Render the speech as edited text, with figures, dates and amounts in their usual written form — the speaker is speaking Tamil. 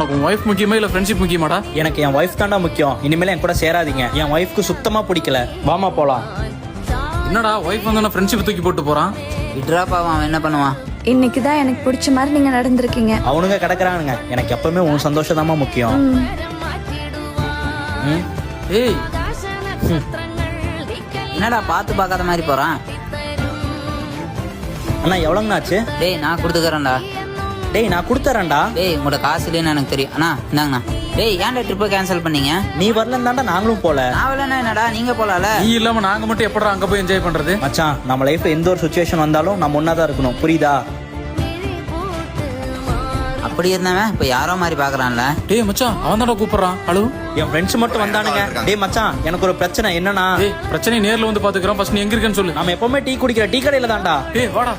உனக்கு உன் ஒய்ஃப் முக்கியமா இல்ல ஃப்ரெண்ட்ஷிப் முக்கியமாடா? எனக்கு என் ஒய்ஃப் தான்டா முக்கியம். இனிமேல் என் கூட சேராதீங்க. என் ஒய்ஃப்க்கு சுத்தமா பிடிக்கல. வாமா போலாம். என்னடா ஒய்ஃப் வந்து ஃப்ரெண்ட்ஷிப் தூக்கி போட்டு போறான்? விட்ரா பாவம், அவன் என்ன பண்ணுவான்? இன்னைக்கு தான் எனக்கு பிடிச்ச மாதிரி நீங்க நடந்திருக்கீங்க. அவனுங்க கிடக்குறானுங்க. எனக்கு எப்பவுமே உன் சந்தோஷம் தான்மா முக்கியம். ஏய் என்னடா பார்த்து பார்க்காத மாதிரி போறான்? அண்ணா எவ்வளோங்கண்ணா ஆச்சு? டேய் நான் கொடுத்துக்கறேன்டா. டேய் நான் கொடுத்துறேன்டா. டேய் உங்களோட காசு இல்லைன்னு எனக்கு தெரியும். அண்ணா இந்தாங்கண்ணா. டேய் ஏன்டா ட்ரிப்பை கேன்சல் பண்ணீங்க? நீ வரலன்னு தாண்டா நாங்களும் போல. நான் வரலன்னா என்னடா நீங்க போலால? நீ இல்லாம நாங்க மட்டும் எப்படா அங்க போய் என்ஜாய் பண்றது? மச்சான் நம்ம லைஃப்ல எந்த ஒரு சுச்சுவேஷன் வந்தாலும் நம்ம ஒன்னா தான் இருக்கணும். புரியுதா? அப்படி இருந்தவன் இப்ப யாரோ மாதிரி பாக்குறான்ல. டேய் மச்சான் அவன் தான்டா கூப்பிடுறான். ஹலோ என் ஃப்ரெண்ட்ஸ் மட்டும் வந்தானுங்க. டேய் மச்சான் எனக்கு ஒரு பிரச்சனை. என்னன்னா டேய் பிரச்சனை நேர்ல வந்து பாத்துக்கிறோம். ஃபர்ஸ்ட் நீ எங்க இருக்கேன்னு சொல்லு. நம்ம எப்பவுமே டீ குடிக்கிற டீ கடையில தான்டா. டேய் வாடா.